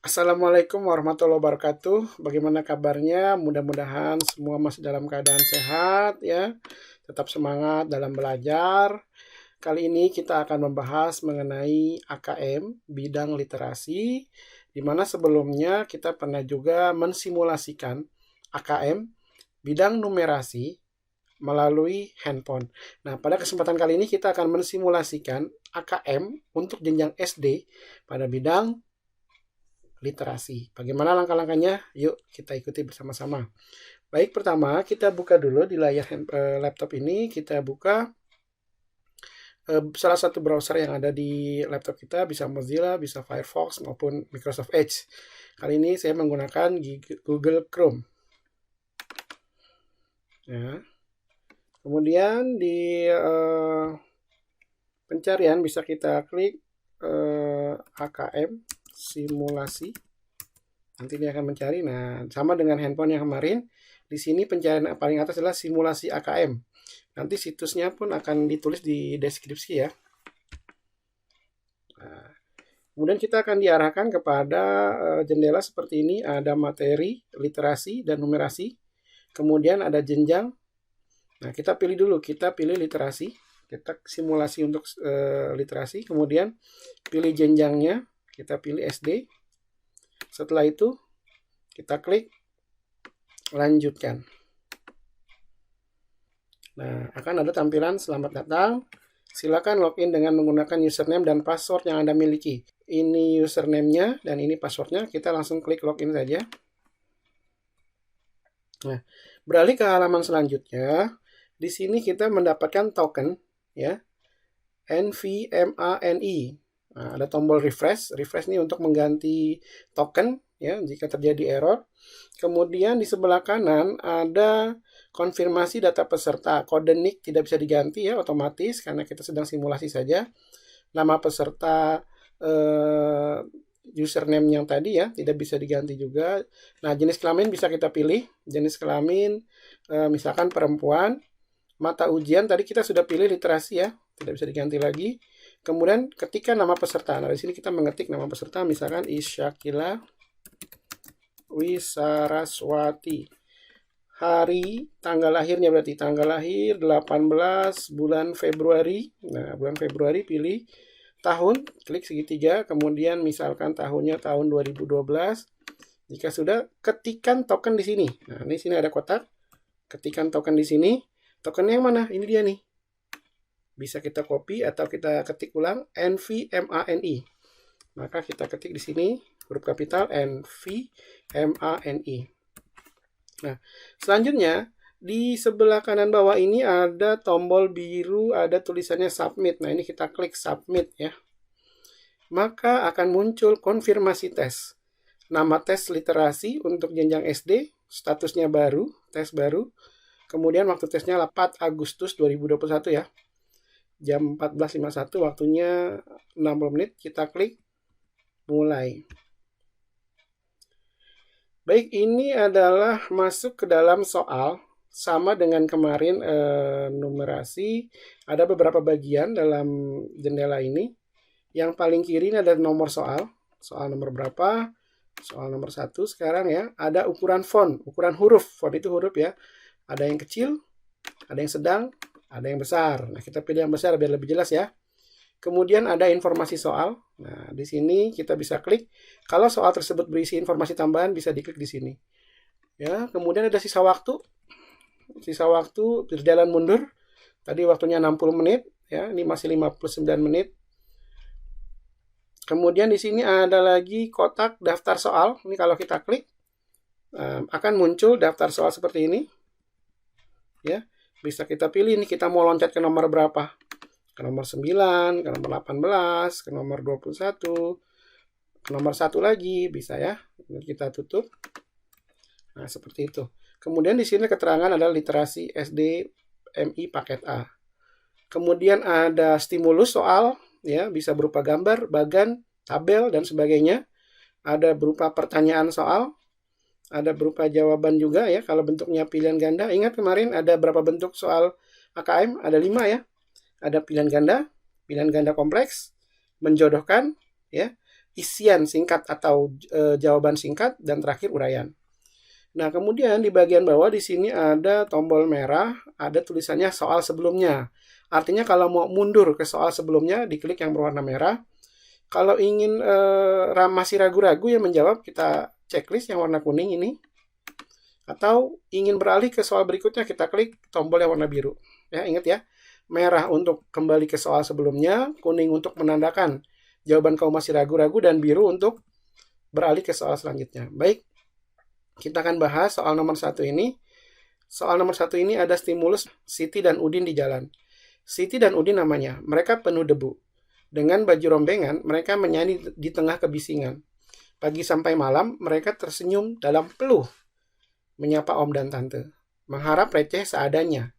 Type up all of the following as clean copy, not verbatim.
Assalamualaikum warahmatullahi wabarakatuh. Bagaimana kabarnya? Mudah-mudahan semua masih dalam keadaan sehat ya. Tetap semangat dalam belajar. Kali ini kita akan membahas mengenai AKM, bidang literasi, di mana sebelumnya kita pernah juga mensimulasikan AKM, bidang numerasi, melalui handphone. Nah, pada kesempatan kali ini kita akan mensimulasikan AKM untuk jenjang SD pada bidang literasi. Bagaimana langkah-langkahnya? Yuk kita ikuti bersama-sama. Baik, pertama kita buka dulu di layar laptop ini. Kita buka salah satu browser yang ada di laptop kita, bisa Mozilla, bisa Firefox, maupun Microsoft Edge. Kali ini saya menggunakan Google Chrome. Ya. Kemudian di pencarian bisa kita klik AKM simulasi. Nanti dia akan mencari. Nah, sama dengan handphone yang kemarin, di sini pencarian paling atas adalah simulasi AKM. Nanti situsnya pun akan ditulis di deskripsi ya. Nah, kemudian kita akan diarahkan kepada jendela seperti ini. Ada materi, literasi, dan numerasi. Kemudian ada jenjang. Nah, kita pilih dulu. Kita pilih literasi. Kita simulasi untuk literasi. Kemudian pilih jenjangnya. Kita pilih SD. Setelah itu kita klik lanjutkan. Nah, akan ada tampilan selamat datang. Silakan login dengan menggunakan username dan password yang Anda miliki. Ini username-nya dan ini password-nya. Kita langsung klik login saja. Nah, beralih ke halaman selanjutnya. Di sini kita mendapatkan token ya. NVMANI. Nah, ada tombol refresh. Refresh ini untuk mengganti token ya jika terjadi error. Kemudian di sebelah kanan ada konfirmasi data peserta. Kode NIK tidak bisa diganti ya otomatis karena kita sedang simulasi saja. Nama peserta username yang tadi ya tidak bisa diganti juga. Nah, jenis kelamin bisa kita pilih. Jenis kelamin misalkan perempuan. Mata ujian tadi kita sudah pilih literasi ya, tidak bisa diganti lagi. Kemudian ketika nama peserta, nah di sini kita mengetik nama peserta, misalkan Isyakila Wisaraswati. Hari, tanggal lahirnya berarti tanggal lahir 18 bulan Februari. Nah, bulan Februari pilih tahun, klik segitiga, kemudian misalkan tahunnya tahun 2012. Jika sudah, ketikkan token di sini. Nah, di sini ada kotak. Ketikkan token di sini. Tokennya yang mana? Ini dia nih. Bisa kita copy atau kita ketik ulang NVMANI. Maka kita ketik di sini huruf kapital NVMANI. Nah, selanjutnya di sebelah kanan bawah ini ada tombol biru, ada tulisannya submit. Nah, ini kita klik submit ya. Maka akan muncul konfirmasi tes. Nama tes literasi untuk jenjang SD, statusnya baru, tes baru. Kemudian waktu tesnya 4 Agustus 2021 ya. Jam 14.51, waktunya 60 menit. Kita klik mulai. Baik, ini adalah masuk ke dalam soal. Sama dengan kemarin numerasi. Ada beberapa bagian dalam jendela ini. Yang paling kiri ini ada nomor soal. Soal nomor berapa? Soal nomor 1 sekarang ya. Ada ukuran font, ukuran huruf. Font itu huruf ya. Ada yang kecil, ada yang sedang, ada yang besar. Nah, kita pilih yang besar biar lebih jelas ya. Kemudian ada informasi soal. Nah, di sini kita bisa klik. Kalau soal tersebut berisi informasi tambahan, bisa diklik di sini. Ya, kemudian ada sisa waktu. Sisa waktu berjalan mundur. Tadi waktunya 60 menit, ya. Ini masih 59 menit. Kemudian di sini ada lagi kotak daftar soal. Ini kalau kita klik akan muncul daftar soal seperti ini. Ya, bisa kita pilih nih kita mau loncat ke nomor berapa. Ke nomor 9, ke nomor 18, ke nomor 21, ke nomor 1 lagi bisa ya. Kita tutup. Nah, seperti itu. Kemudian di sini keterangan adalah literasi SD MI paket A. Kemudian ada stimulus soal ya, bisa berupa gambar, bagan, tabel dan sebagainya. Ada berupa pertanyaan soal. Ada berupa jawaban juga ya, kalau bentuknya pilihan ganda. Ingat kemarin ada berapa bentuk soal AKM? Ada 5 ya. Ada pilihan ganda kompleks, menjodohkan, ya, isian singkat atau jawaban singkat, dan terakhir uraian. Nah, kemudian di bagian bawah di sini ada tombol merah, ada tulisannya soal sebelumnya. Artinya kalau mau mundur ke soal sebelumnya, diklik yang berwarna merah. Kalau ingin masih ragu-ragu ya menjawab, kita checklist yang warna kuning ini. Atau ingin beralih ke soal berikutnya, kita klik tombol yang warna biru. Ya, ingat ya, merah untuk kembali ke soal sebelumnya, kuning untuk menandakan jawaban kamu masih ragu-ragu, dan biru untuk beralih ke soal selanjutnya. Baik, kita akan bahas soal nomor 1 ini. Soal nomor 1 ini ada stimulus Siti dan Udin di jalan. Siti dan Udin namanya, mereka penuh debu. Dengan baju rombengan, mereka menyanyi di tengah kebisingan. Pagi sampai malam, mereka tersenyum dalam peluh, menyapa om dan tante, mengharap receh seadanya.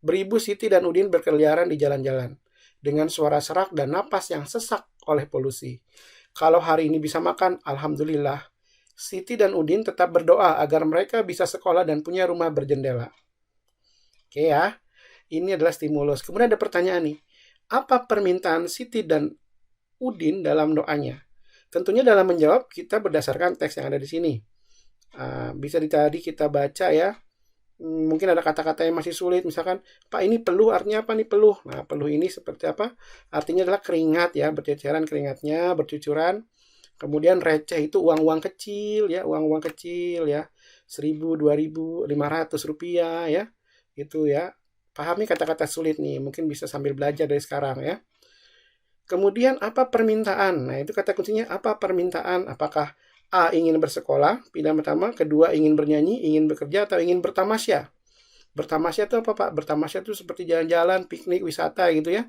Beribu Siti dan Udin berkeliaran di jalan-jalan, dengan suara serak dan napas yang sesak oleh polusi. Kalau hari ini bisa makan, alhamdulillah. Siti dan Udin tetap berdoa agar mereka bisa sekolah dan punya rumah berjendela. Oke ya, ini adalah stimulus. Kemudian ada pertanyaan nih, apa permintaan Siti dan Udin dalam doanya? Tentunya dalam menjawab kita berdasarkan teks yang ada di sini. Bisa tadi kita baca ya. Mungkin ada kata-kata yang masih sulit, misalkan, Pak ini peluh, artinya apa nih peluh? Nah, peluh ini seperti apa? Artinya adalah keringat ya, berceceran keringatnya, bercucuran. Kemudian receh itu uang-uang kecil ya, uang-uang kecil ya, 1.000, 2.000, 500 rupiah ya, itu ya. Pahami kata-kata sulit nih, mungkin bisa sambil belajar dari sekarang ya. Kemudian apa permintaan? Nah, itu kata kuncinya, apa permintaan? Apakah A. ingin bersekolah, pilihan pertama. Kedua, ingin bernyanyi, ingin bekerja, atau ingin bertamasya. Bertamasya itu apa, Pak? Bertamasya itu seperti jalan-jalan, piknik, wisata gitu ya.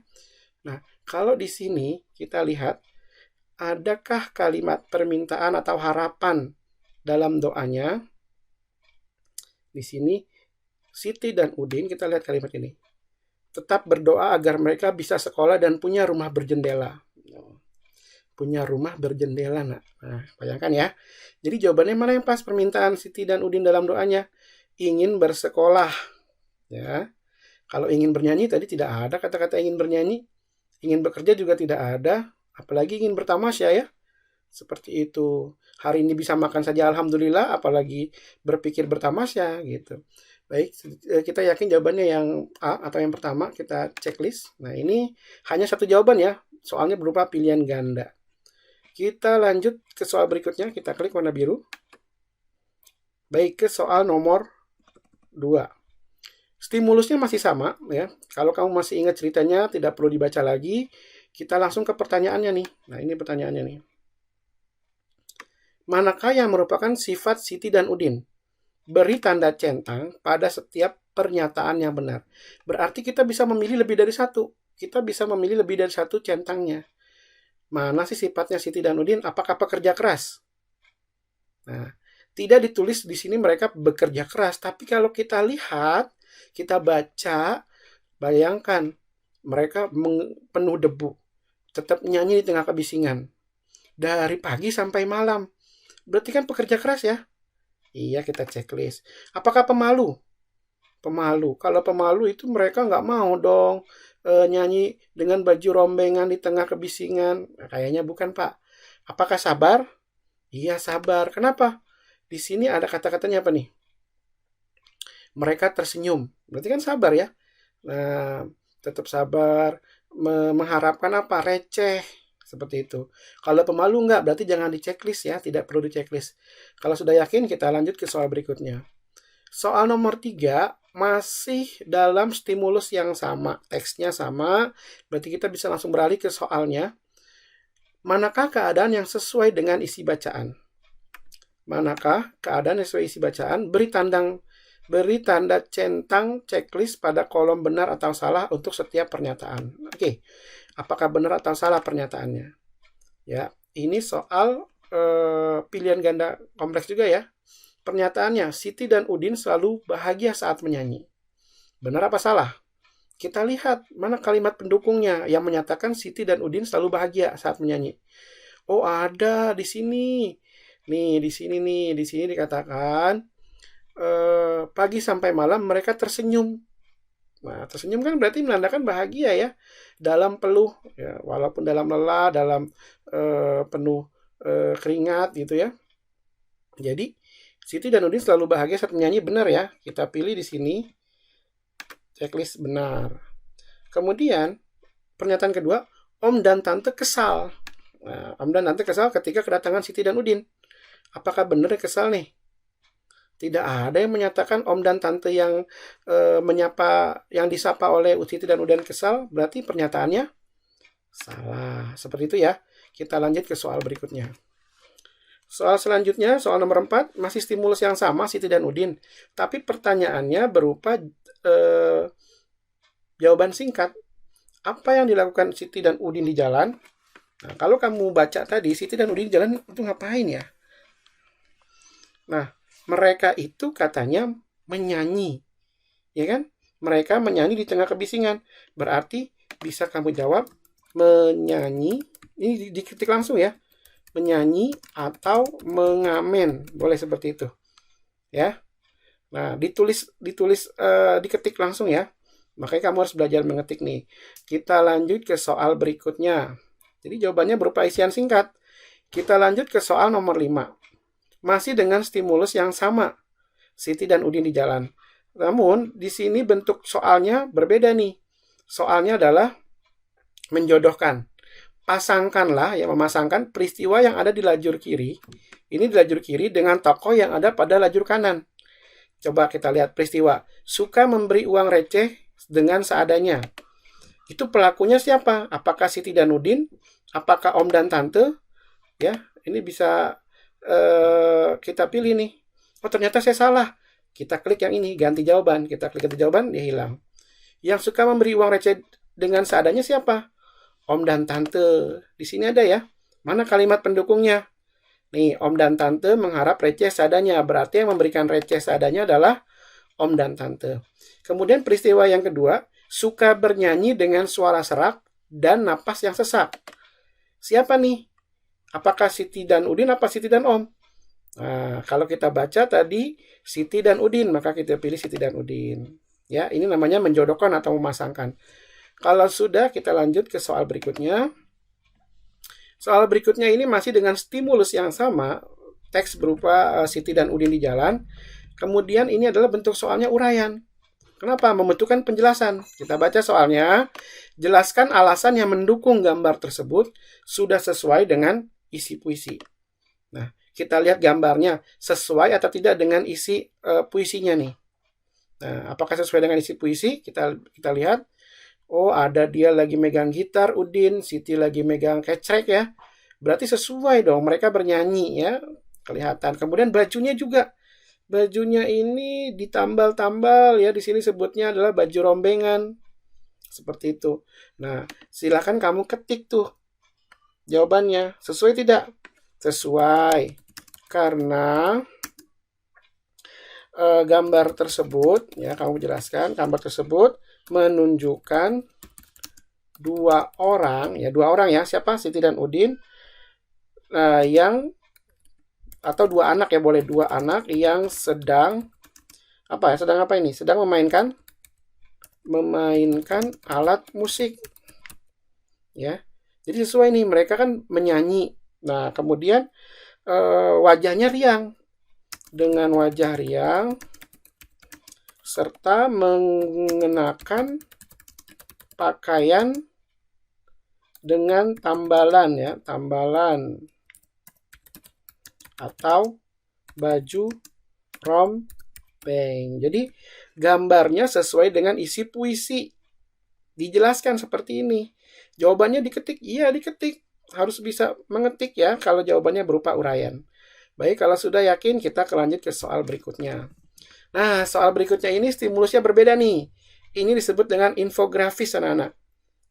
Nah, kalau di sini kita lihat, adakah kalimat permintaan atau harapan dalam doanya? Di sini, Siti dan Udin, kita lihat kalimat ini. Tetap berdoa agar mereka bisa sekolah dan punya rumah berjendela. Punya rumah berjendela, nak. Nah, bayangkan ya. Jadi jawabannya mana yang pas? Permintaan Siti dan Udin dalam doanya. Ingin bersekolah. Ya. Kalau ingin bernyanyi, tadi tidak ada kata-kata ingin bernyanyi. Ingin bekerja juga tidak ada. Apalagi ingin bertamasya ya. Seperti itu. Hari ini bisa makan saja alhamdulillah, apalagi berpikir bertamasya gitu. Baik, kita yakin jawabannya yang A atau yang pertama, kita checklist. Nah, ini hanya satu jawaban ya. Soalnya berupa pilihan ganda. Kita lanjut ke soal berikutnya, kita klik warna biru. Baik, ke soal nomor 2. Stimulusnya masih sama ya. Kalau kamu masih ingat ceritanya, tidak perlu dibaca lagi. Kita langsung ke pertanyaannya nih. Nah, ini pertanyaannya nih. Manakah yang merupakan sifat Siti dan Udin? Beri tanda centang pada setiap pernyataan yang benar. Berarti kita bisa memilih lebih dari satu. Kita bisa memilih lebih dari satu centangnya. Mana sih sifatnya Siti dan Udin? Apakah pekerja keras? Nah, tidak ditulis di sini mereka bekerja keras. Tapi kalau kita lihat, kita baca, bayangkan mereka penuh debu. Tetap nyanyi di tengah kebisingan. Dari pagi sampai malam. Berarti kan pekerja keras ya? Iya, kita checklist. Apakah pemalu? Pemalu. Kalau pemalu itu mereka nggak mau dong nyanyi dengan baju rombengan di tengah kebisingan. Kayaknya bukan, Pak. Apakah sabar? Iya, sabar. Kenapa? Di sini ada kata-katanya apa nih? Mereka tersenyum. Berarti kan sabar ya. Nah, tetap sabar. Mengharapkan apa? Receh. Seperti itu. Kalau pemalu enggak, berarti jangan di checklist ya. Tidak perlu di checklist. Kalau sudah yakin, kita lanjut ke soal berikutnya. Soal nomor 3 masih dalam stimulus yang sama. Teksnya sama. Berarti kita bisa langsung beralih ke soalnya. Manakah keadaan yang sesuai dengan isi bacaan? Manakah keadaan yang sesuai isi bacaan? Beri tanda centang checklist pada kolom benar atau salah untuk setiap pernyataan. Oke. Apakah benar atau salah pernyataannya? Ya, ini soal pilihan ganda kompleks juga ya. Pernyataannya, Siti dan Udin selalu bahagia saat menyanyi. Benar apa salah? Kita lihat mana kalimat pendukungnya yang menyatakan Siti dan Udin selalu bahagia saat menyanyi. Oh, ada di sini. Nih, di sini dikatakan pagi sampai malam mereka tersenyum. Nah, tersenyum kan berarti menandakan bahagia ya. Dalam peluh, ya, walaupun dalam lelah, dalam penuh keringat gitu ya. Jadi Siti dan Udin selalu bahagia saat menyanyi, benar ya. Kita pilih di sini checklist benar. Kemudian pernyataan kedua, Om dan Tante kesal. Nah, Om dan Tante kesal ketika kedatangan Siti dan Udin. Apakah benar kesal nih? Tidak ada yang menyatakan Om dan Tante yang disapa oleh Siti dan Udin kesal, berarti pernyataannya salah. Seperti itu ya. Kita lanjut ke soal berikutnya. Soal selanjutnya, soal nomor 4, masih stimulus yang sama, Siti dan Udin. Tapi pertanyaannya berupa jawaban singkat. Apa yang dilakukan Siti dan Udin di jalan? Nah, kalau kamu baca tadi, Siti dan Udin di jalan itu ngapain ya? Nah, mereka itu katanya menyanyi. Ya kan? Mereka menyanyi di tengah kebisingan. Berarti bisa kamu jawab menyanyi. Ini diketik langsung ya. Menyanyi atau mengamen, boleh seperti itu ya. Nah, diketik langsung ya, makanya kamu harus belajar mengetik nih. Kita lanjut ke soal berikutnya. Jadi jawabannya berupa isian singkat. Kita lanjut ke soal nomor 5. Masih dengan stimulus yang sama, Siti dan Udin di jalan. Namun di sini bentuk soalnya berbeda nih. Soalnya adalah menjodohkan. Pasangkanlah, ya, memasangkan peristiwa yang ada di lajur kiri, ini di lajur kiri, dengan tokoh yang ada pada lajur kanan. Coba kita lihat peristiwa. Suka memberi uang receh dengan seadanya. Itu pelakunya siapa? Apakah Siti dan Udin? Apakah Om dan Tante? Ya, ini bisa kita pilih nih. Oh, ternyata saya salah. Kita klik yang ini, ganti jawaban. Kita klik ganti jawaban, dia hilang. Yang suka memberi uang receh dengan seadanya siapa? Om dan Tante. Di sini ada ya. Mana kalimat pendukungnya? Nih, Om dan Tante mengharap receh seadanya. Berarti yang memberikan receh seadanya adalah Om dan Tante. Kemudian peristiwa yang kedua, suka bernyanyi dengan suara serak dan napas yang sesak. Siapa nih? Apakah Siti dan Udin, apa Siti dan Om? Nah, kalau kita baca tadi Siti dan Udin, maka kita pilih Siti dan Udin. Ya, ini namanya menjodohkan atau memasangkan. Kalau sudah, kita lanjut ke soal berikutnya. Soal berikutnya ini masih dengan stimulus yang sama, teks berupa Siti dan Udin di jalan. Kemudian ini adalah bentuk soalnya uraian. Kenapa? Membutuhkan penjelasan. Kita baca soalnya. Jelaskan alasan yang mendukung gambar tersebut sudah sesuai dengan isi puisi. Nah, kita lihat gambarnya sesuai atau tidak dengan isi puisinya nih. Nah, apakah sesuai dengan isi puisi? Kita lihat. Oh, ada dia lagi megang gitar, Udin, Siti lagi megang kecrek ya. Berarti sesuai dong, mereka bernyanyi ya. Kelihatan. Kemudian bajunya juga. Bajunya ini ditambal-tambal ya, di sini sebutnya adalah baju rombengan. Seperti itu. Nah, silakan kamu ketik tuh jawabannya. Sesuai tidak? Sesuai. Karena gambar tersebut ya, kamu jelaskan gambar tersebut menunjukkan dua orang ya, siapa? Siti dan Udin, atau dua anak ya, boleh dua anak yang sedang sedang memainkan alat musik ya. Jadi sesuai nih, mereka kan menyanyi. Nah, kemudian wajahnya riang, dengan wajah riang serta mengenakan pakaian dengan tambalan ya, tambalan atau baju rompeng. Jadi gambarnya sesuai dengan isi puisi. Dijelaskan seperti ini. Jawabannya diketik? Iya, diketik. Harus bisa mengetik ya kalau jawabannya berupa uraian. Baik, kalau sudah yakin, kita lanjut ke soal berikutnya. Nah, soal berikutnya ini stimulusnya berbeda nih. Ini disebut dengan infografis anak-anak.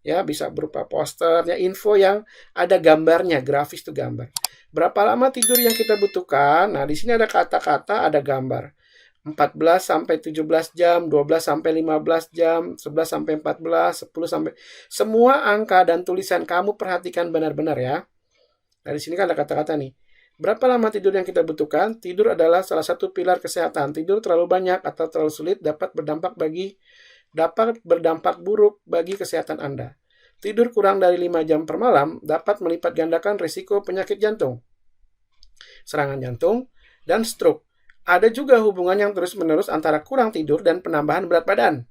Ya, bisa berupa poster, ya, info yang ada gambarnya, grafis itu gambar. Berapa lama tidur yang kita butuhkan? Nah, di sini ada kata-kata, ada gambar. 14 sampai 17 jam, 12 sampai 15 jam, 11 sampai 14, 10 sampai... Semua angka dan tulisan kamu perhatikan benar-benar ya. Nah, di sini kan ada kata-kata nih. Berapa lama tidur yang kita butuhkan? Tidur adalah salah satu pilar kesehatan. Tidur terlalu banyak atau terlalu sulit dapat berdampak buruk bagi kesehatan Anda. Tidur kurang dari 5 jam per malam dapat melipat gandakan risiko penyakit jantung. serangan jantung, dan stroke. Ada juga hubungan yang terus-menerus antara kurang tidur dan penambahan berat badan,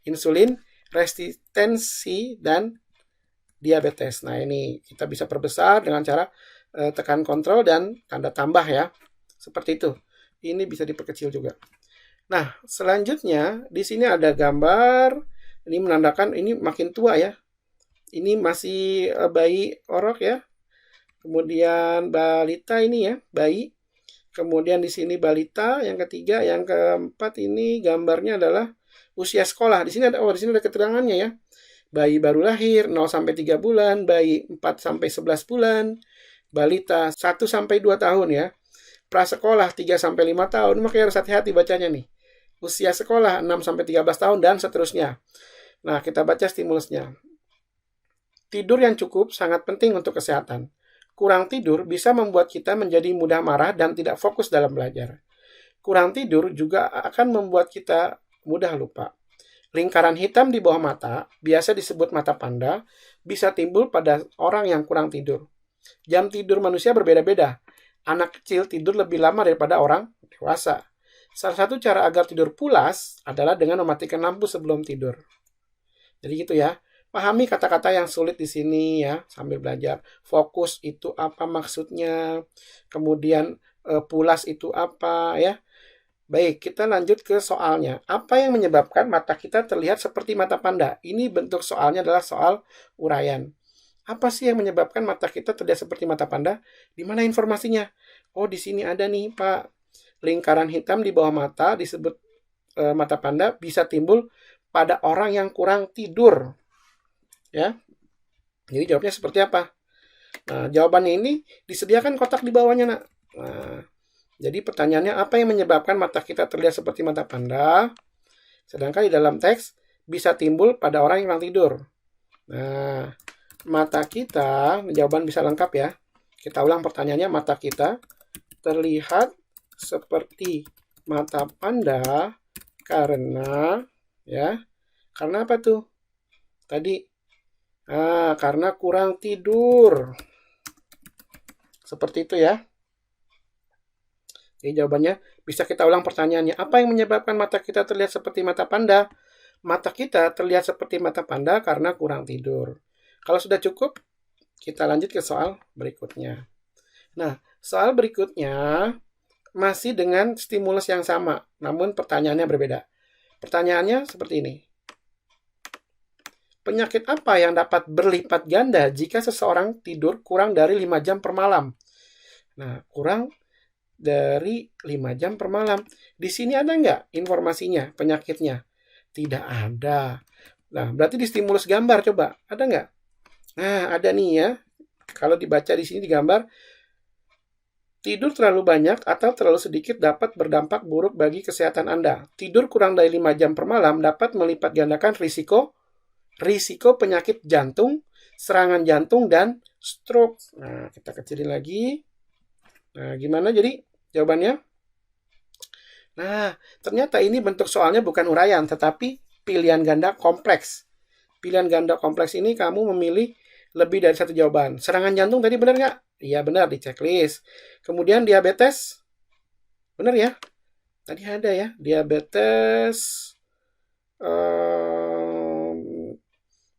insulin resistensi, dan diabetes. Nah, ini kita bisa perbesar dengan cara tekan kontrol dan tanda tambah ya. Seperti itu. Ini bisa diperkecil juga. Nah, selanjutnya di sini ada gambar. Ini menandakan ini makin tua ya. Ini masih bayi orok ya. Kemudian balita ini ya, bayi. Kemudian di sini balita, yang ketiga, yang keempat ini gambarnya adalah usia sekolah. Di sini ada keterangannya ya. Bayi baru lahir 0 sampai 3 bulan, bayi 4 sampai 11 bulan, balita 1 sampai 2 tahun ya. Prasekolah 3 sampai 5 tahun, makanya harus hati-hati bacanya nih. Usia sekolah 6 sampai 13 tahun dan seterusnya. Nah, kita baca stimulusnya. Tidur yang cukup sangat penting untuk kesehatan. Kurang tidur bisa membuat kita menjadi mudah marah dan tidak fokus dalam belajar. Kurang tidur juga akan membuat kita mudah lupa. Lingkaran hitam di bawah mata, biasa disebut mata panda, bisa timbul pada orang yang kurang tidur. Jam tidur manusia berbeda-beda. Anak kecil tidur lebih lama daripada orang dewasa. Salah satu cara agar tidur pulas adalah dengan mematikan lampu sebelum tidur. Jadi gitu ya. Pahami kata-kata yang sulit di sini ya, sambil belajar. Fokus itu apa maksudnya, kemudian pulas itu apa ya. Baik, kita lanjut ke soalnya. Apa yang menyebabkan mata kita terlihat seperti mata panda? Ini bentuk soalnya adalah soal uraian. Apa sih yang menyebabkan mata kita terlihat seperti mata panda? Di mana informasinya? Oh, di sini ada nih, Pak. Lingkaran hitam di bawah mata disebut mata panda bisa timbul pada orang yang kurang tidur. Ya, jadi jawabnya seperti apa? Nah, jawabannya ini disediakan kotak di bawahnya, nak. Nah, jadi pertanyaannya apa yang menyebabkan mata kita terlihat seperti mata panda? Sedangkan di dalam teks bisa timbul pada orang yang kurang tidur. Nah, mata kita, jawaban bisa lengkap ya. Kita ulang pertanyaannya, mata kita terlihat seperti mata panda karena ya, karena apa tuh? Tadi karena kurang tidur. Seperti itu ya. Jadi jawabannya bisa kita ulang pertanyaannya. Apa yang menyebabkan mata kita terlihat seperti mata panda? Mata kita terlihat seperti mata panda karena kurang tidur. Kalau sudah cukup, kita lanjut ke soal berikutnya. Nah, soal berikutnya masih dengan stimulus yang sama, namun pertanyaannya berbeda. Pertanyaannya seperti ini. Penyakit apa yang dapat berlipat ganda jika seseorang tidur kurang dari 5 jam per malam? Nah, kurang dari 5 jam per malam. Di sini ada nggak informasinya, penyakitnya? Tidak ada. Nah, berarti di stimulus gambar coba. Ada nggak? Nah, ada nih ya. Kalau dibaca di sini di gambar, tidur terlalu banyak atau terlalu sedikit dapat berdampak buruk bagi kesehatan Anda. Tidur kurang dari 5 jam per malam dapat melipat gandakan risiko penyakit jantung, serangan jantung, dan stroke. Nah, kita kecilin lagi. Nah, gimana jadi jawabannya? Nah, ternyata ini bentuk soalnya bukan uraian, tetapi pilihan ganda kompleks. Pilihan ganda kompleks ini kamu memilih lebih dari satu jawaban. Serangan jantung tadi benar nggak? Iya, benar, di checklist. Kemudian diabetes. Benar ya? Tadi ada ya, diabetes.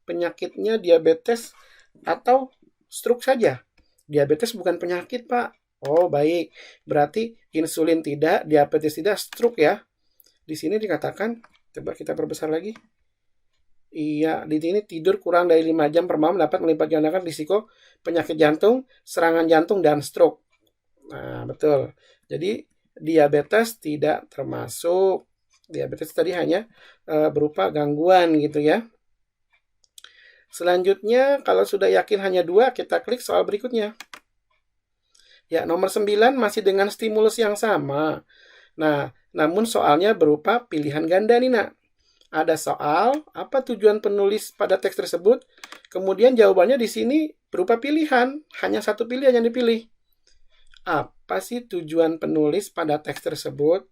Penyakitnya diabetes atau stroke saja. Diabetes bukan penyakit, Pak. Oh, baik. Berarti insulin tidak, diabetes tidak, stroke ya. Di sini dikatakan, coba kita perbesar lagi. Iya, di sini tidur kurang dari 5 jam per malam dapat melipat gandakan risiko penyakit jantung, serangan jantung, dan stroke. Nah, betul. Jadi, diabetes tidak termasuk. Diabetes tadi hanya berupa gangguan gitu ya. Selanjutnya, kalau sudah yakin hanya 2, kita klik soal berikutnya. Ya, nomor 9 masih dengan stimulus yang sama. Nah, namun soalnya berupa pilihan ganda nih, nak. Ada soal, apa tujuan penulis pada teks tersebut? Kemudian jawabannya di sini berupa pilihan. Hanya satu pilihan yang dipilih. Apa sih tujuan penulis pada teks tersebut?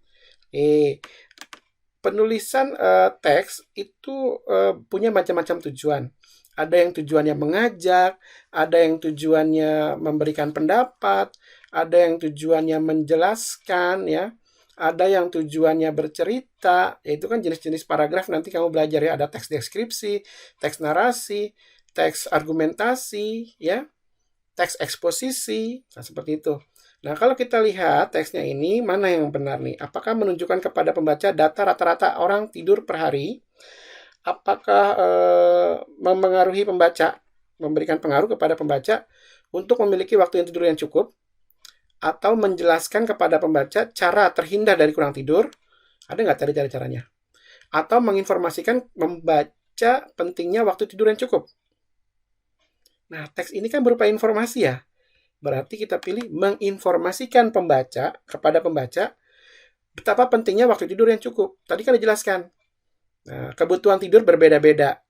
Penulisan teks itu punya macam-macam tujuan. Ada yang tujuannya mengajak, ada yang tujuannya memberikan pendapat, ada yang tujuannya menjelaskan ya, ada yang tujuannya bercerita, yaitu kan jenis-jenis paragraf nanti kamu belajar ya, ada teks deskripsi, teks narasi, teks argumentasi ya, teks eksposisi, nah seperti itu. Nah, kalau kita lihat teksnya ini, mana yang benar nih? Apakah menunjukkan kepada pembaca data rata-rata orang tidur per hari? Apakah mempengaruhi pembaca, memberikan pengaruh kepada pembaca untuk memiliki waktu yang tidur yang cukup? Atau menjelaskan kepada pembaca cara terhindar dari kurang tidur? Ada nggak tadi cara-caranya? Atau menginformasikan membaca pentingnya waktu tidur yang cukup? Nah, teks ini kan berupa informasi ya. Berarti kita pilih menginformasikan pembaca kepada pembaca betapa pentingnya waktu tidur yang cukup. Tadi kan dijelaskan. Nah, kebutuhan tidur berbeda-beda.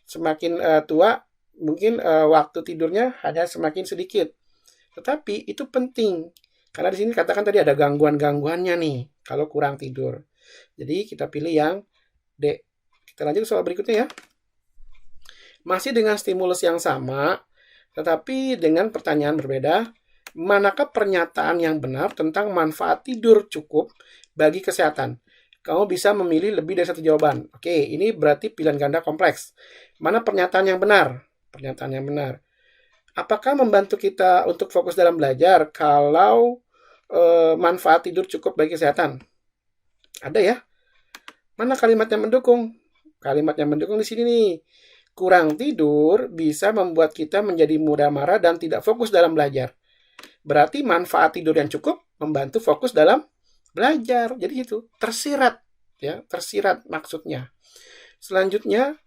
Semakin tua, mungkin waktu tidurnya hanya semakin sedikit. Tetapi itu penting. Karena di sini katakan tadi ada gangguan-gangguannya nih kalau kurang tidur. Jadi kita pilih yang D. Kita lanjut ke soal berikutnya ya. Masih dengan stimulus yang sama, tetapi dengan pertanyaan berbeda, manakah pernyataan yang benar tentang manfaat tidur cukup bagi kesehatan? Kamu bisa memilih lebih dari satu jawaban. Oke, ini berarti pilihan ganda kompleks. Mana pernyataan yang benar? Pernyataan yang benar. Apakah membantu kita untuk fokus dalam belajar kalau manfaat tidur cukup bagi kesehatan? Ada ya? Mana kalimat yang mendukung? Kalimat yang mendukung di sini nih. Kurang tidur bisa membuat kita menjadi mudah marah dan tidak fokus dalam belajar. Berarti manfaat tidur yang cukup membantu fokus dalam belajar. Jadi itu tersirat ya, tersirat maksudnya. Selanjutnya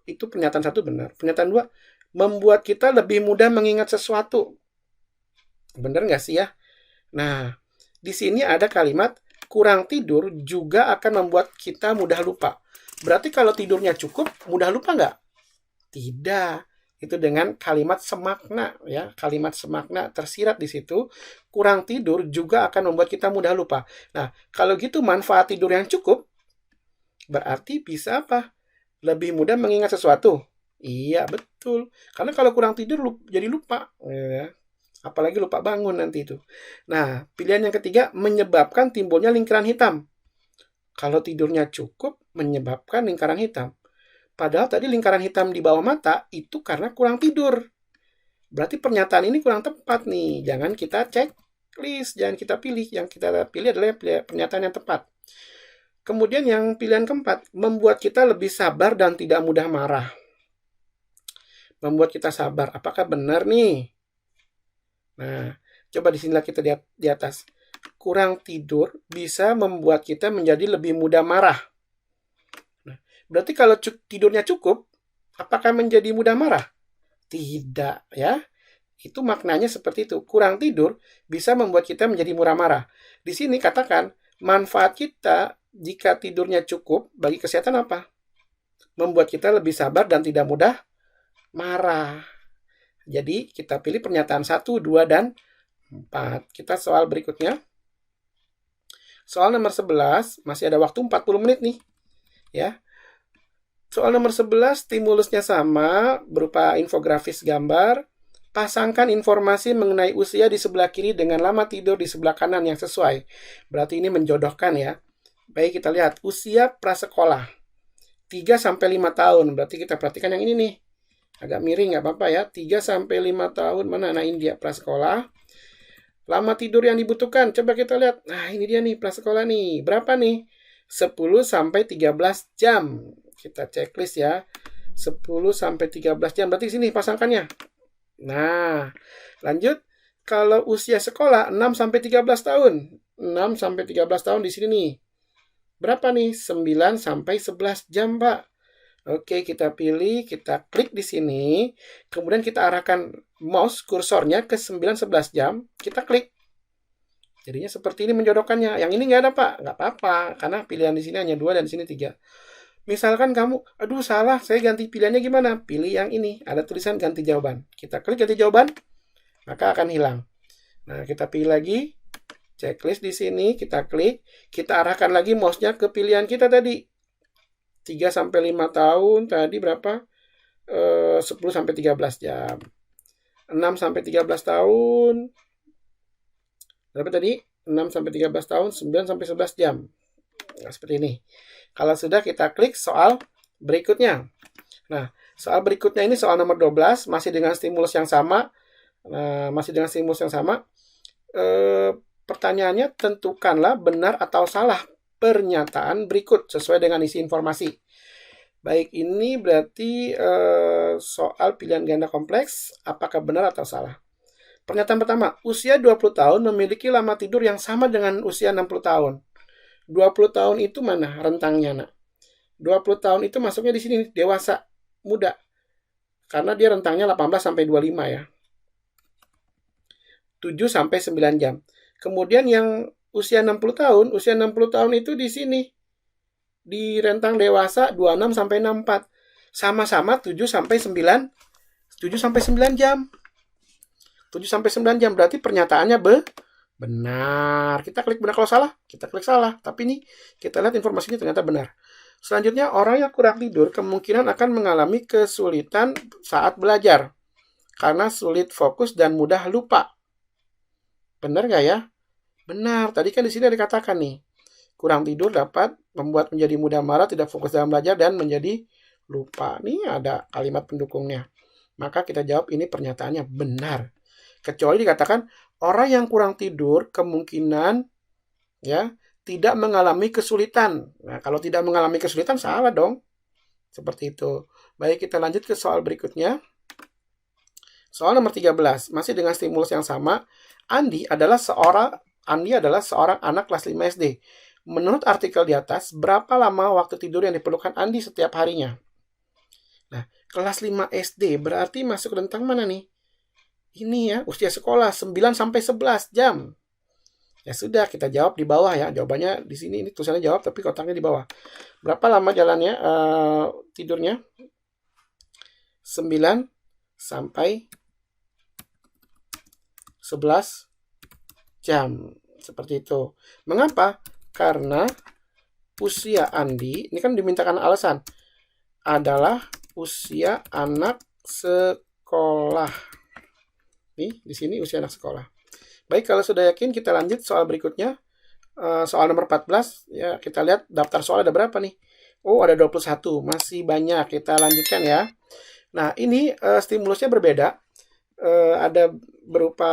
itu pernyataan satu benar. Pernyataan dua, membuat kita lebih mudah mengingat sesuatu. Benar nggak sih ya? Nah, di sini ada kalimat kurang tidur juga akan membuat kita mudah lupa. Berarti kalau tidurnya cukup, mudah lupa nggak? Tidak. Itu dengan kalimat semakna ya, kalimat semakna tersirat di situ. Kurang tidur juga akan membuat kita mudah lupa. Nah, kalau gitu manfaat tidur yang cukup berarti bisa apa? Lebih mudah mengingat sesuatu. Iya, betul. Karena kalau kurang tidur jadi lupa ya. Apalagi lupa bangun nanti itu. Nah, pilihan yang ketiga menyebabkan timbulnya lingkaran hitam. Kalau tidurnya cukup menyebabkan lingkaran hitam. Padahal tadi lingkaran hitam di bawah mata itu karena kurang tidur. Berarti pernyataan ini kurang tepat nih. Jangan kita checklist, jangan kita pilih. Yang kita pilih adalah pernyataan yang tepat. Kemudian yang pilihan keempat, membuat kita lebih sabar dan tidak mudah marah. Membuat kita sabar. Apakah benar nih? Nah, coba di sinilah kita lihat di atas. Kurang tidur bisa membuat kita menjadi lebih mudah marah. Berarti kalau tidurnya cukup, apakah menjadi mudah marah? Tidak ya. Itu maknanya seperti itu. Kurang tidur bisa membuat kita menjadi murah marah. Di sini katakan, manfaat kita jika tidurnya cukup bagi kesehatan apa? Membuat kita lebih sabar dan tidak mudah marah. Jadi kita pilih pernyataan 1, 2, dan 4. Kita soal berikutnya. Soal nomor 11, masih ada waktu 40 menit nih. Ya. Soal nomor 11, stimulusnya sama, berupa infografis gambar. Pasangkan informasi mengenai usia di sebelah kiri dengan lama tidur di sebelah kanan yang sesuai. Berarti ini menjodohkan ya. Baik, kita lihat usia prasekolah. 3-5 tahun. Berarti kita perhatikan yang ini nih. Agak miring, nggak apa-apa ya. 3-5 tahun. Mana? Nah, ini dia prasekolah. Lama tidur yang dibutuhkan. Coba kita lihat. Nah, ini dia nih prasekolah nih. Berapa nih? 10-13 jam. Kita checklist ya. 10-13 jam. Berarti sini pasangkannya. Nah, lanjut. Kalau usia sekolah 6-13 tahun. 6-13 tahun di sini nih. Berapa nih? 9-11 jam, Pak. Oke, kita pilih, kita klik di sini. Kemudian kita arahkan mouse kursornya ke 9-11 jam. Kita klik. Jadinya seperti ini menjodohkannya. Yang ini nggak ada, Pak. Nggak apa-apa. Karena pilihan di sini hanya 2 dan di sini 3. Misalkan kamu, aduh salah, saya ganti pilihannya gimana? Pilih yang ini, ada tulisan ganti jawaban. Kita klik ganti jawaban, maka akan hilang. Nah, kita pilih lagi, checklist di sini, kita klik, kita arahkan lagi mouse-nya ke pilihan kita tadi. 3-5 tahun, tadi berapa? 10-13 jam. 6-13 tahun, Berapa tadi? 6 sampai 13 tahun, 9 sampai 11 jam. Nah, seperti ini. Kalau sudah, kita klik soal berikutnya. Nah, soal berikutnya ini soal nomor 12, masih dengan stimulus yang sama. Pertanyaannya, tentukanlah benar atau salah pernyataan berikut sesuai dengan isi informasi. Baik, ini berarti soal pilihan ganda kompleks, apakah benar atau salah. Pernyataan pertama, usia 20 tahun memiliki lama tidur yang sama dengan usia 60 tahun. 20 tahun itu mana rentangnya, nak? 20 tahun itu masuknya di sini, dewasa, muda. Karena dia rentangnya 18 sampai 25 ya. 7 sampai 9 jam. Kemudian yang usia 60 tahun itu di sini. Di rentang dewasa 26 sampai 64. Sama-sama 7 sampai 9 jam. 7 sampai 9 jam berarti pernyataannya benar. Kita klik benar, kalau salah, kita klik salah. Tapi ini kita lihat informasinya ternyata benar. Selanjutnya, orang yang kurang tidur kemungkinan akan mengalami kesulitan saat belajar karena sulit fokus dan mudah lupa. Benar nggak ya? Benar. Tadi kan di sini ada dikatakan nih, kurang tidur dapat membuat menjadi mudah marah, tidak fokus dalam belajar, dan menjadi lupa. Nih ada kalimat pendukungnya. Maka kita jawab ini pernyataannya benar. Kecuali dikatakan orang yang kurang tidur kemungkinan ya tidak mengalami kesulitan. Nah, kalau tidak mengalami kesulitan salah dong. Seperti itu. Baik, kita lanjut ke soal berikutnya. Soal nomor 13, masih dengan stimulus yang sama. Andi adalah seorang anak kelas 5 SD. Menurut artikel di atas, berapa lama waktu tidur yang diperlukan Andi setiap harinya? Nah, kelas 5 SD berarti masuk rentang mana nih? Ini ya, usia sekolah 9 sampai 11 jam. Ya sudah, kita jawab di bawah ya. Jawabannya di sini, ini tulisannya jawab tapi kotaknya di bawah. Berapa lama jalannya tidurnya? 9 sampai 11 jam. Seperti itu. Mengapa? Karena usia Andi, ini kan dimintakan alasan, adalah usia anak sekolah. Nih, di sini usia anak sekolah. Baik, kalau sudah yakin kita lanjut soal berikutnya. Soal nomor 14, ya kita lihat daftar soal ada berapa nih? Oh, ada 21, masih banyak. Kita lanjutkan ya. Nah, ini stimulusnya berbeda. Ada berupa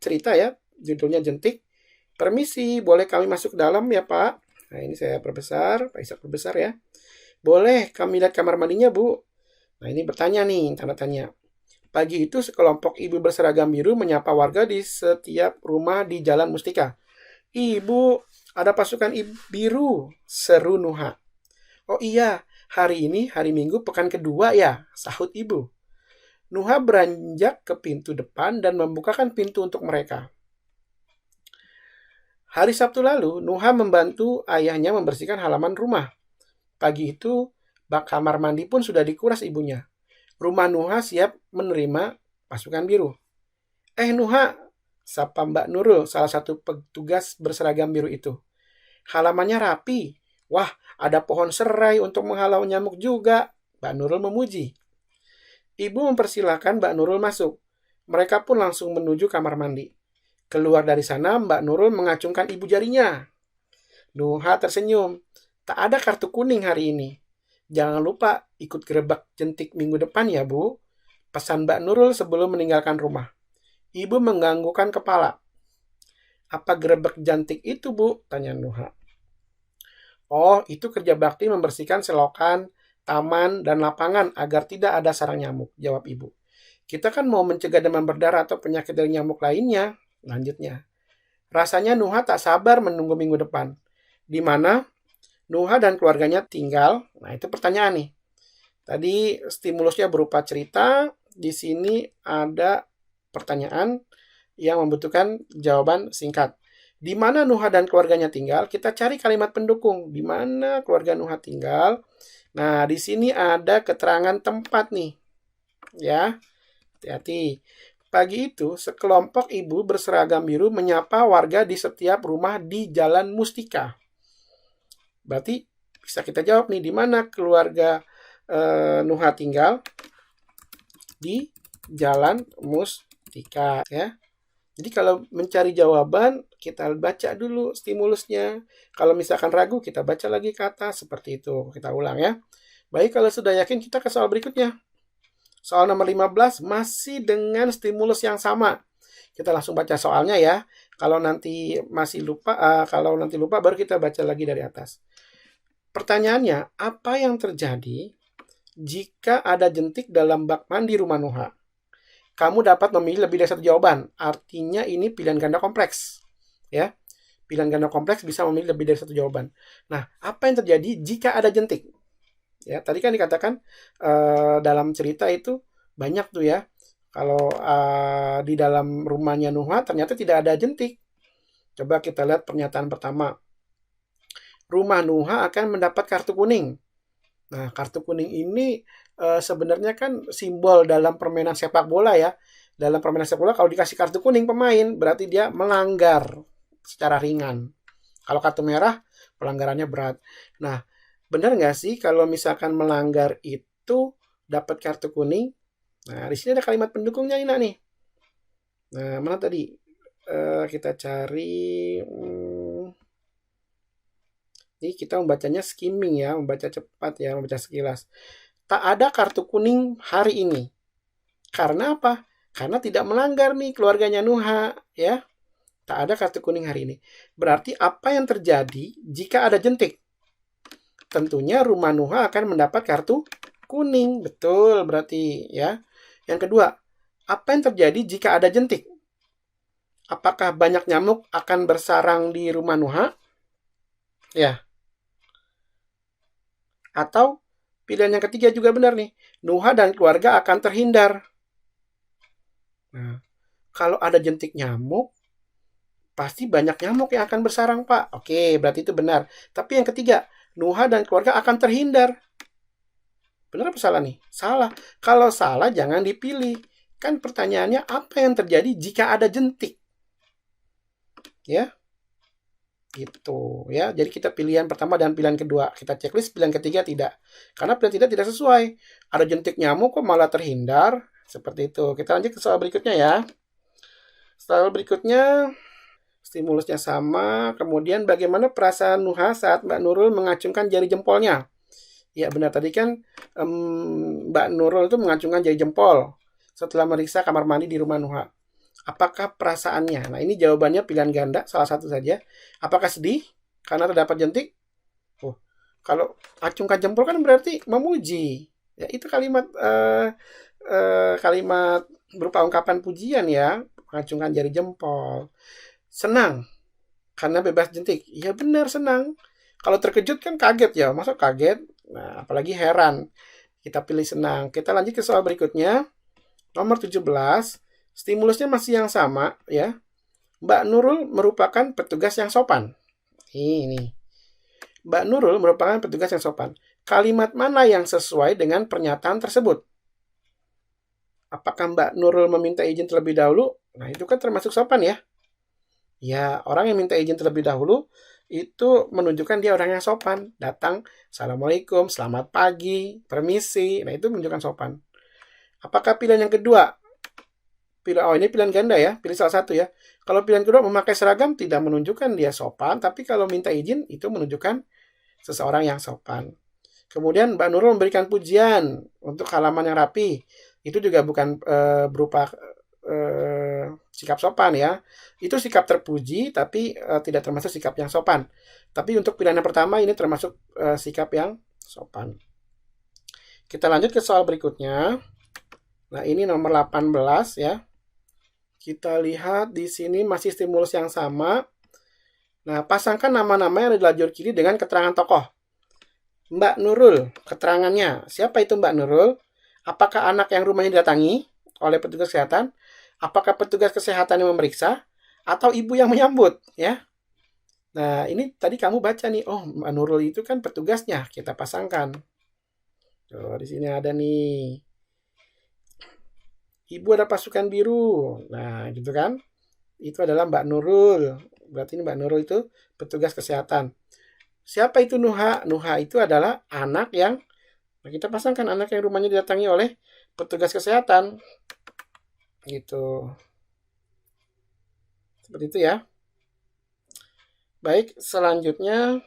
cerita ya, judulnya Jentik. Permisi, boleh kami masuk ke dalam ya Pak? Nah, ini saya perbesar, Pak Ishak perbesar ya. Boleh kami lihat kamar mandinya Bu? Nah, ini bertanya nih, tanda tanya. Pagi itu sekelompok ibu berseragam biru menyapa warga di setiap rumah di Jalan Mustika. Ibu, ada pasukan biru, seru Nuha. Oh iya, hari ini hari Minggu pekan kedua ya, sahut ibu. Nuha beranjak ke pintu depan dan membukakan pintu untuk mereka. Hari Sabtu lalu, Nuha membantu ayahnya membersihkan halaman rumah. Pagi itu, bak kamar mandi pun sudah dikuras ibunya. Rumah Nuha siap menerima pasukan biru. Nuha, sapa Mbak Nurul, salah satu petugas berseragam biru itu. Halamannya rapi. Wah, ada pohon serai untuk menghalau nyamuk juga. Mbak Nurul memuji. Ibu mempersilahkan Mbak Nurul masuk. Mereka pun langsung menuju kamar mandi. Keluar dari sana, Mbak Nurul mengacungkan ibu jarinya. Nuha tersenyum. Tak ada kartu kuning hari ini. Jangan lupa ikut gerebek jentik minggu depan ya Bu. Pesan Mbak Nurul sebelum meninggalkan rumah. Ibu menganggukkan kepala. Apa gerebek jentik itu Bu? Tanya Nuha. Oh, itu kerja bakti membersihkan selokan, taman, dan lapangan agar tidak ada sarang nyamuk, jawab ibu. Kita kan mau mencegah demam berdarah atau penyakit dari nyamuk lainnya. Lanjutnya. Rasanya Nuha tak sabar menunggu minggu depan. Di mana Nuha dan keluarganya tinggal. Nah, itu pertanyaan nih. Tadi stimulusnya berupa cerita. Di sini ada pertanyaan yang membutuhkan jawaban singkat. Di mana Nuha dan keluarganya tinggal? Kita cari kalimat pendukung. Di mana keluarga Nuha tinggal? Nah, di sini ada keterangan tempat nih. Ya, hati-hati. Pagi itu, sekelompok ibu berseragam biru menyapa warga di setiap rumah di Jalan Mustika. Berarti bisa kita jawab nih, di mana keluarga Nuha tinggal? Di Jalan Mustika ya. Jadi kalau mencari jawaban, kita baca dulu stimulusnya. Kalau misalkan ragu, kita baca lagi ke atas. Seperti itu. Kita ulang ya. Baik, kalau sudah yakin, kita ke soal berikutnya. Soal nomor 15 masih dengan stimulus yang sama. Kita langsung baca soalnya ya. Kalau nanti masih lupa, baru kita baca lagi dari atas. Pertanyaannya, apa yang terjadi jika ada jentik dalam bak mandi rumah Nuha? Kamu dapat memilih lebih dari satu jawaban. Artinya ini pilihan ganda kompleks. Ya, pilihan ganda kompleks bisa memilih lebih dari satu jawaban. Nah, apa yang terjadi jika ada jentik? Ya, tadi kan dikatakan dalam cerita itu banyak tuh ya. Kalau di dalam rumahnya Nuha ternyata tidak ada jentik. Coba kita lihat pernyataan pertama. Rumah Nuha akan mendapat kartu kuning. Nah, kartu kuning ini sebenarnya kan simbol dalam permainan sepak bola ya. Dalam permainan sepak bola kalau dikasih kartu kuning pemain berarti dia melanggar secara ringan. Kalau kartu merah pelanggarannya berat. Nah, benar nggak sih kalau misalkan melanggar itu dapat kartu kuning? Nah, di sini ada kalimat pendukungnya Ina nih. Nah, mana tadi? Kita cari. Ini kita membacanya skimming ya, membaca cepat ya, membaca sekilas. Tak ada kartu kuning hari ini. Karena apa? Karena tidak melanggar nih keluarganya Nuha ya. Tak ada kartu kuning hari ini. Berarti apa yang terjadi jika ada jentik? Tentunya rumah Nuha akan mendapat kartu kuning. Betul berarti ya. Yang kedua, apa yang terjadi jika ada jentik? Apakah banyak nyamuk akan bersarang di rumah Nuha? Ya. Atau pilihan yang ketiga juga benar nih. Nuha dan keluarga akan terhindar. Nah, kalau ada jentik nyamuk, pasti banyak nyamuk yang akan bersarang, Pak. Oke, berarti itu benar. Tapi yang ketiga, Nuha dan keluarga akan terhindar. Benar apa salah nih? Salah. Kalau salah, jangan dipilih. Kan pertanyaannya, apa yang terjadi jika ada jentik? Ya, gitu ya. Jadi kita pilihan pertama dan pilihan kedua. Kita checklist pilihan ketiga tidak. Karena pilihan tidak sesuai. Ada jentik nyamuk kok malah terhindar. Seperti itu. Kita lanjut ke soal berikutnya ya. Soal berikutnya, stimulusnya sama. Kemudian bagaimana perasaan Nuha saat Mbak Nurul mengacungkan jari jempolnya? Ya benar, tadi kan Mbak Nurul itu mengacungkan jari jempol setelah meriksa kamar mandi di rumah Nuha. Apakah perasaannya? Nah, ini jawabannya pilihan ganda, salah satu saja. Apakah sedih karena terdapat jentik? Oh, kalau acungkan jempol kan berarti memuji. Ya, itu kalimat kalimat berupa ungkapan pujian ya. Mengacungkan jari jempol. Senang karena bebas jentik. Ya benar, senang. Kalau terkejut kan kaget ya. Masa kaget? Nah, apalagi heran. Kita pilih senang. Kita lanjut ke soal berikutnya. Nomor 17. Stimulusnya masih yang sama ya. Mbak Nurul merupakan petugas yang sopan. Ini. Mbak Nurul merupakan petugas yang sopan. Kalimat mana yang sesuai dengan pernyataan tersebut? Apakah Mbak Nurul meminta izin terlebih dahulu? Nah, itu kan termasuk sopan ya. Ya, orang yang minta izin terlebih dahulu itu menunjukkan dia orang yang sopan. Datang, Assalamualaikum, selamat pagi, permisi. Nah, itu menunjukkan sopan. Apakah pilihan yang kedua? Ini pilihan ganda ya, pilih salah satu ya. Kalau pilihan kedua memakai seragam tidak menunjukkan dia sopan, tapi kalau minta izin itu menunjukkan seseorang yang sopan. Kemudian Mbak Nurul memberikan pujian untuk halaman yang rapi. Itu juga bukan berupa sikap sopan ya. Itu sikap terpuji tapi tidak termasuk sikap yang sopan. Tapi untuk pilihan yang pertama ini termasuk sikap yang sopan. Kita lanjut ke soal berikutnya. Nah, ini nomor 18 ya. Kita lihat di sini masih stimulus yang sama. Nah, pasangkan nama-nama yang ada di lajur kiri dengan keterangan tokoh. Mbak Nurul, keterangannya. Siapa itu Mbak Nurul? Apakah anak yang rumahnya didatangi oleh petugas kesehatan? Apakah petugas kesehatan yang memeriksa? Atau ibu yang menyambut? Ya. Nah, ini tadi kamu baca nih. Oh, Mbak Nurul itu kan petugasnya. Kita pasangkan. Tuh, di sini ada nih. Ibu ada pasukan biru. Nah, gitu kan. Itu adalah Mbak Nurul. Berarti ini Mbak Nurul itu petugas kesehatan. Siapa itu Nuha? Nuha itu adalah anak yang, kita pasangkan anak yang rumahnya didatangi oleh petugas kesehatan. Gitu. Seperti itu ya. Baik, selanjutnya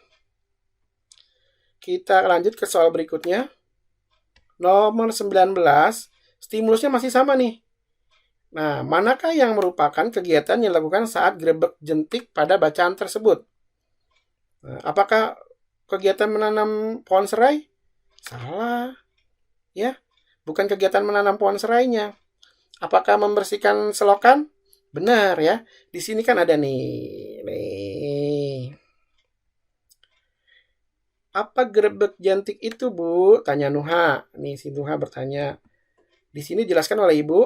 kita lanjut ke soal berikutnya. Nomor 19, stimulusnya masih sama nih. Nah, manakah yang merupakan kegiatan yang dilakukan saat grebek jentik pada bacaan tersebut? Nah, apakah kegiatan menanam pohon serai? Salah. Ya, bukan kegiatan menanam pohon serainya. Apakah membersihkan selokan? Benar ya. Di sini kan ada nih. Apa grebek jentik itu, Bu? Tanya Nuha. Nih si Nuha bertanya. Di sini jelaskan oleh Ibu.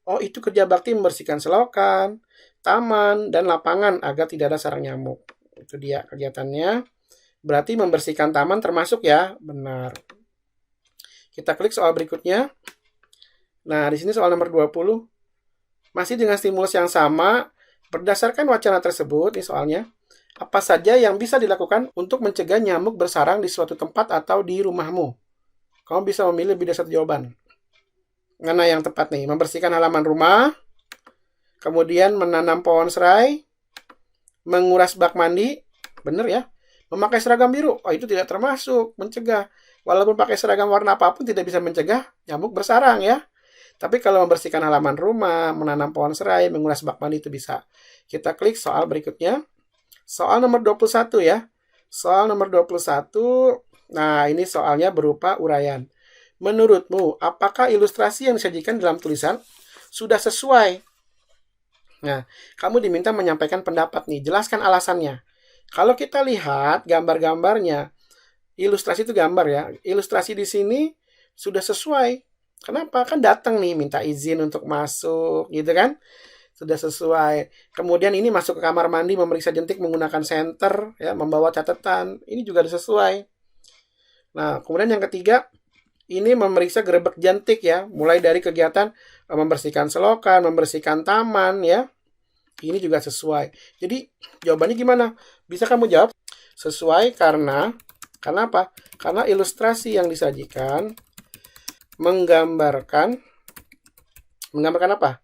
Oh, itu kerja bakti membersihkan selokan, taman, dan lapangan agar tidak ada sarang nyamuk. Itu dia kegiatannya. Berarti membersihkan taman termasuk ya? Benar. Kita klik soal berikutnya. Nah, di sini soal nomor 20. Masih dengan stimulus yang sama, berdasarkan wacana tersebut, ini soalnya, apa saja yang bisa dilakukan untuk mencegah nyamuk bersarang di suatu tempat atau di rumahmu? Kamu bisa memilih lebih dari satu jawaban. Mana yang tepat nih? Membersihkan halaman rumah, kemudian menanam pohon serai, menguras bak mandi, bener ya? Memakai seragam biru, oh itu tidak termasuk mencegah. Walaupun pakai seragam warna apapun tidak bisa mencegah nyamuk bersarang ya. Tapi kalau membersihkan halaman rumah, menanam pohon serai, menguras bak mandi itu bisa. Kita klik soal berikutnya. Soal nomor 21 ya. Soal nomor 21, nah ini soalnya berupa uraian. Menurutmu, apakah ilustrasi yang disajikan dalam tulisan sudah sesuai? Nah, kamu diminta menyampaikan pendapat nih, jelaskan alasannya. Kalau kita lihat gambar-gambarnya, ilustrasi itu gambar ya. Ilustrasi di sini sudah sesuai. Kenapa? Kan datang nih minta izin untuk masuk, gitu kan? Sudah sesuai. Kemudian ini masuk ke kamar mandi memeriksa jentik menggunakan senter, ya, membawa catatan. Ini juga sesuai. Nah, kemudian yang ketiga, ini memeriksa grebek jentik ya, mulai dari kegiatan membersihkan selokan, membersihkan taman ya. Ini juga sesuai. Jadi jawabannya gimana? Bisa kamu jawab sesuai karena apa? Karena ilustrasi yang disajikan menggambarkan apa?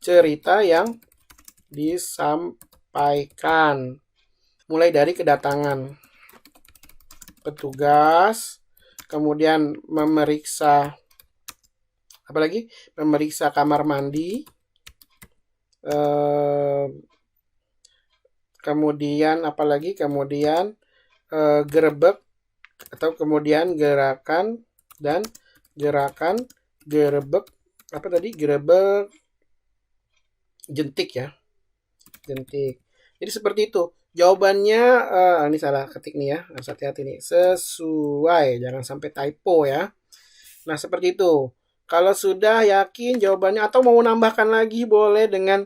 Cerita yang disampaikan. Mulai dari kedatangan petugas, kemudian memeriksa memeriksa kamar mandi, kemudian gerebek atau kemudian gerakan gerebek gerebek jentik ya, jentik. Jadi seperti itu. Jawabannya, ini salah ketik nih ya, harus hati-hati nih. Sesuai, jangan sampai typo ya. Nah, seperti itu. Kalau sudah yakin jawabannya atau mau menambahkan lagi, boleh dengan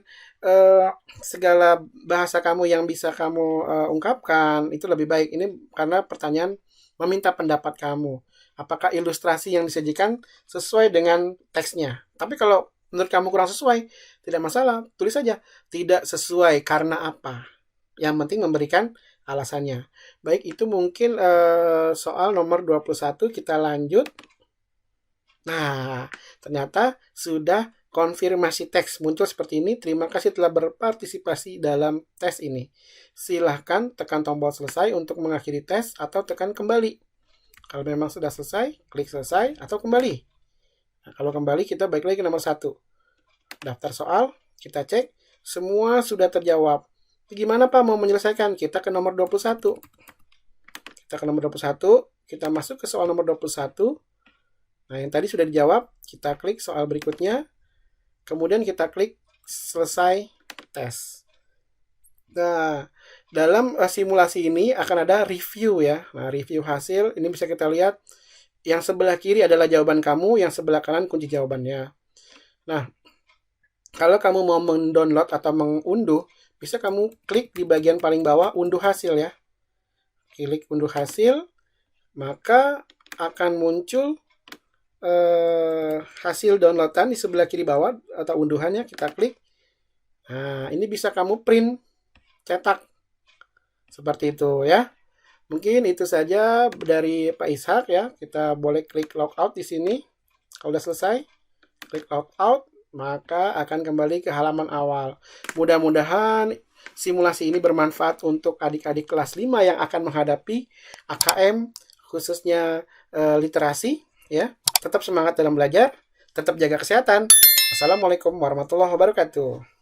segala bahasa kamu yang bisa kamu ungkapkan. Itu lebih baik. Ini karena pertanyaan meminta pendapat kamu. Apakah ilustrasi yang disajikan sesuai dengan teksnya? Tapi kalau menurut kamu kurang sesuai, tidak masalah. Tulis saja, tidak sesuai karena apa. Yang penting memberikan alasannya. Baik, itu mungkin soal nomor 21. Kita lanjut. Nah, ternyata sudah konfirmasi teks muncul seperti ini. Terima kasih telah berpartisipasi dalam tes ini. Silahkan tekan tombol selesai untuk mengakhiri tes atau tekan kembali. Kalau memang sudah selesai, klik selesai atau kembali. Nah, kalau kembali kita balik lagi ke nomor 1. Daftar soal, kita cek. Semua sudah terjawab. Gimana Pak mau menyelesaikan? Kita ke nomor 21. Kita ke nomor 21. Kita masuk ke soal nomor 21. Nah, yang tadi sudah dijawab. Kita klik soal berikutnya. Kemudian kita klik selesai tes. Nah, dalam simulasi ini akan ada review ya. Nah, review hasil. Ini bisa kita lihat. Yang sebelah kiri adalah jawaban kamu. Yang sebelah kanan kunci jawabannya. Nah, kalau kamu mau mendownload atau mengunduh, bisa kamu klik di bagian paling bawah unduh hasil ya. Klik unduh hasil, maka akan muncul hasil downloadan di sebelah kiri bawah atau unduhannya. Kita klik. Nah, ini bisa kamu print, cetak. Seperti itu ya. Mungkin itu saja dari Pak Ishak ya. Kita boleh klik logout di sini. Kalau sudah selesai, klik logout. maka akan kembali ke halaman awal. Mudah-mudahan simulasi ini bermanfaat untuk adik-adik kelas 5 yang akan menghadapi AKM, khususnya literasi. Ya, tetap semangat dalam belajar, tetap jaga kesehatan. Assalamualaikum warahmatullahi wabarakatuh.